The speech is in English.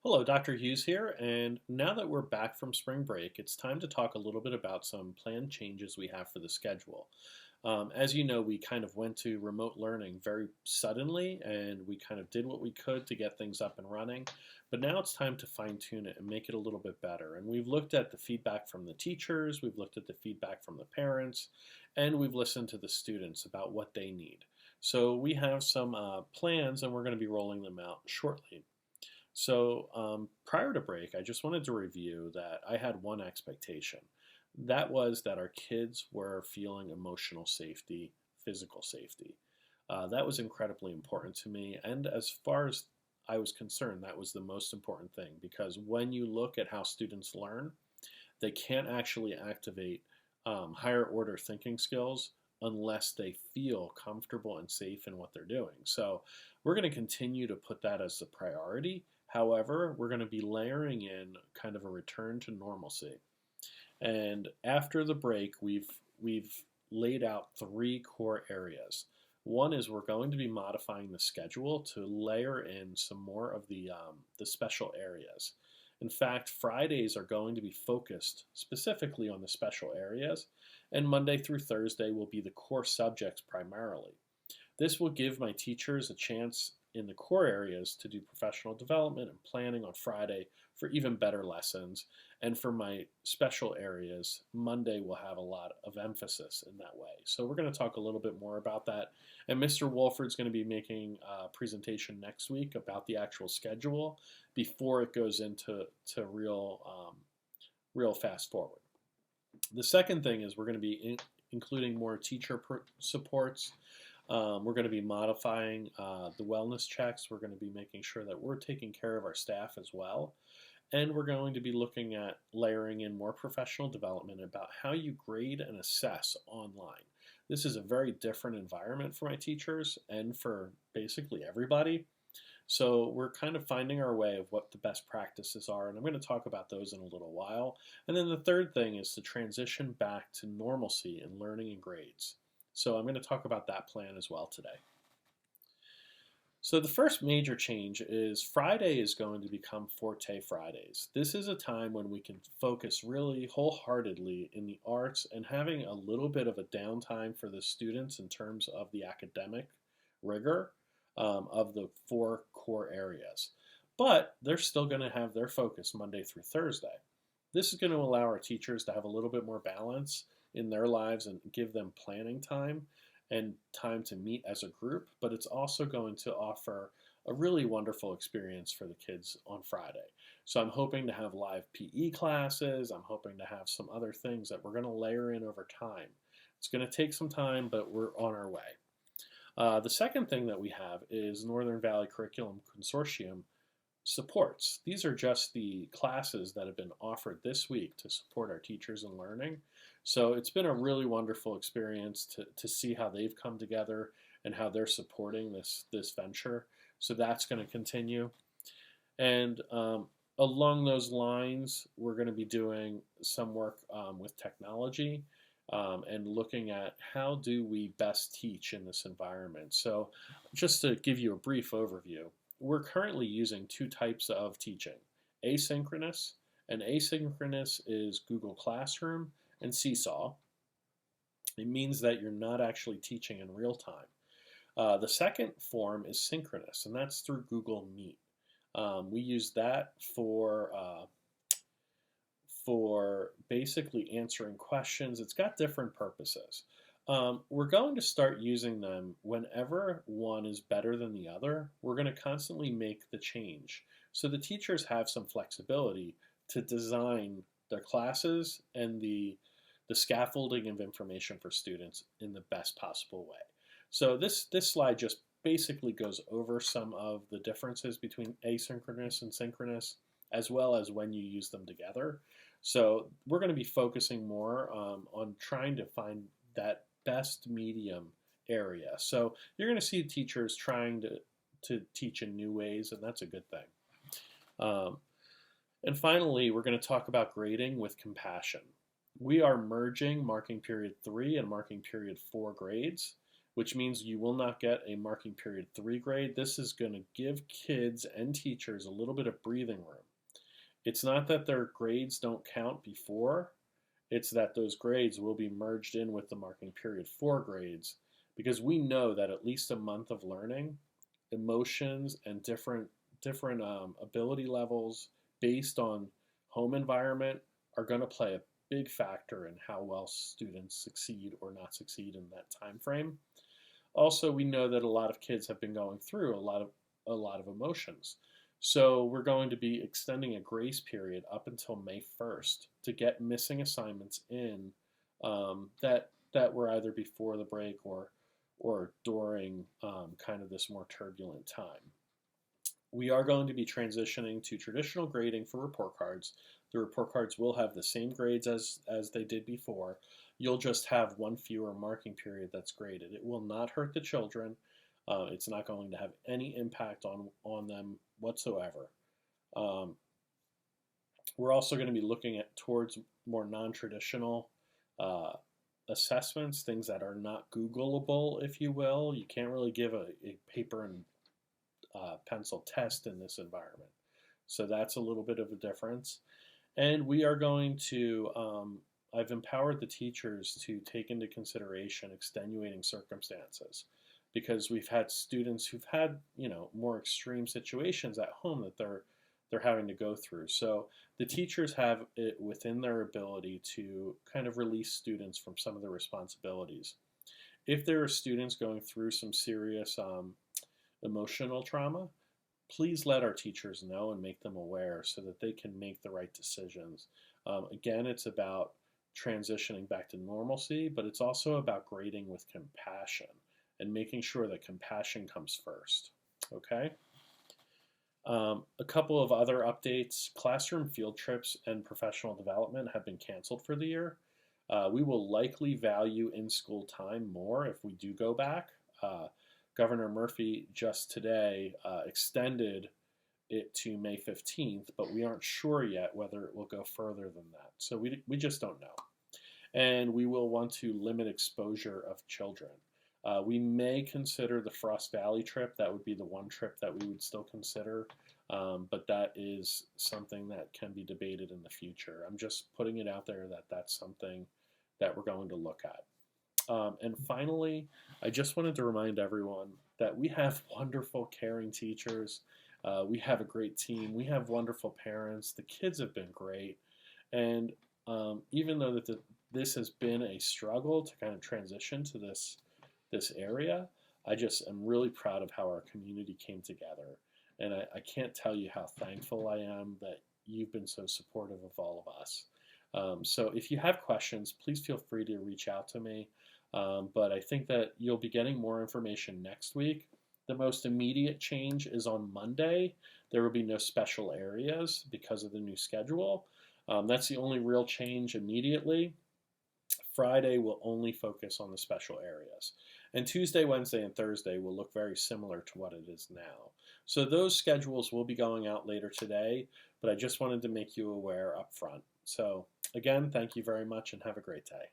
Hello, Dr. Hughes here, and now that we're back from spring break, it's time to talk a little bit about some planned changes we have for the schedule. As you know, we kind of went to remote learning very suddenly, and we kind of did what we could to get things up and running, but now it's time to fine tune it and make it a little bit better. And we've looked at the feedback from the teachers, we've looked at the feedback from the parents, and we've listened to the students about what they need. So we have some plans, and we're going to be rolling them out shortly. Prior to break, I just wanted to review that I had one expectation. That was that our kids were feeling emotional safety, physical safety. That was incredibly important to me. And as far as I was concerned, that was the most important thing because when you look at how students learn, they can't actually activate higher order thinking skills unless they feel comfortable and safe in what they're doing. So we're going to continue to put that as a priority. However, we're going to be layering in kind of a return to normalcy. And after the break, we've laid out three core areas. One is we're going to be modifying the schedule to layer in some more of the special areas. In fact, Fridays are going to be focused specifically on the special areas, and Monday through Thursday will be the core subjects primarily. This will give my teachers a chance in the core areas to do professional development and planning on Friday for even better lessons. And for my special areas, Monday will have a lot of emphasis in that way. So we're going to talk a little bit more about that. And Mr. Wolford's going to be making a presentation next week about the actual schedule before it goes into real fast forward. The second thing is we're going to be including more teacher supports. We're going to be modifying the wellness checks. We're going to be making sure that we're taking care of our staff as well. And we're going to be looking at layering in more professional development about how you grade and assess online. This is a very different environment for my teachers and for basically everybody. So we're kind of finding our way of what the best practices are, and I'm going to talk about those in a little while. And then the third thing is to transition back to normalcy in learning and grades. So I'm going to talk about that plan as well today. So the first major change is Friday is going to become Forte Fridays. This is a time when we can focus really wholeheartedly in the arts and having a little bit of a downtime for the students in terms of the academic rigor of the four core areas. But they're still going to have their focus Monday through Thursday. This is going to allow our teachers to have a little bit more balance in their lives and give them planning time and time to meet as a group, but it's also going to offer a really wonderful experience for the kids on Friday. So I'm hoping to have live PE classes. I'm hoping to have some other things that we're going to layer in over time. It's going to take some time, but we're on our way. The second thing that we have is Northern Valley Curriculum Consortium supports. These are just the classes that have been offered this week to support our teachers in learning. So it's been a really wonderful experience to see how they've come together and how they're supporting this venture. So that's going to continue. And along those lines, we're going to be doing some work with technology and looking at how do we best teach in this environment. So just to give you a brief overview, we're currently using two types of teaching, asynchronous, and asynchronous is Google Classroom and Seesaw. It means that you're not actually teaching in real time. The second form is synchronous, and that's through Google Meet. We use that for basically answering questions. It's got different purposes. We're going to start using them whenever one is better than the other. We're going to constantly make the change. So the teachers have some flexibility to design their classes and the scaffolding of information for students in the best possible way. So this slide just basically goes over some of the differences between asynchronous and synchronous, as well as when you use them together. So we're going to be focusing more on trying to find that best medium area. So you're going to see teachers trying to teach in new ways, and that's a good thing. And finally, we're going to talk about grading with compassion. We are merging marking period 3 and marking period 4 grades. which means you will not get a marking period 3 grade. This is going to give kids and teachers a little bit of breathing room. It's not that their grades don't count before, it's that those grades will be merged in with the marking period 4 grades, because we know that at least a month of learning, emotions and different ability levels based on home environment are going to play a big factor in how well students succeed or not succeed in that time frame. Also, we know that a lot of kids have been going through a lot of emotions. So we're going to be extending a grace period up until May 1st to get missing assignments in, that were either before the break or during kind of this more turbulent time. We are going to be transitioning to traditional grading for report cards. The report cards will have the same grades as they did before. You'll just have one fewer marking period that's graded. It will not hurt the children. It's not going to have any impact on them whatsoever. We're also going to be looking at towards more non-traditional assessments, things that are not Googleable, if you will. You can't really give a paper and pencil test in this environment. So that's a little bit of a difference. And we are going to, I've empowered the teachers to take into consideration extenuating circumstances, because we've had students who've had, more extreme situations at home that they're having to go through. So the teachers have it within their ability to kind of release students from some of their responsibilities. If there are students going through some serious emotional trauma, please let our teachers know and make them aware so that they can make the right decisions. Again, it's about transitioning back to normalcy, but it's also about grading with compassion and making sure that compassion comes first. Okay? A couple of other updates. Classroom field trips and professional development have been canceled for the year. We will likely value in-school time more if we do go back. Governor Murphy just today extended it to May 15th, but we aren't sure yet whether it will go further than that. So we just don't know. And we will want to limit exposure of children. We may consider the Frost Valley trip. That would be the one trip that we would still consider, but that is something that can be debated in the future. I'm just putting it out there that that's something that we're going to look at. And finally, I just wanted to remind everyone that we have wonderful, caring teachers. We have a great team. We have wonderful parents. The kids have been great. And even though this has been a struggle to kind of transition to this area, I just am really proud of how our community came together. And I can't tell you how thankful I am that you've been so supportive of all of us. So if you have questions, please feel free to reach out to me. But I think that you'll be getting more information next week. The most immediate change is on Monday. There will be no special areas because of the new schedule. That's the only real change immediately. Friday will only focus on the special areas. And Tuesday, Wednesday, and Thursday will look very similar to what it is now. So those schedules will be going out later today, but I just wanted to make you aware up front. So again, thank you very much and have a great day.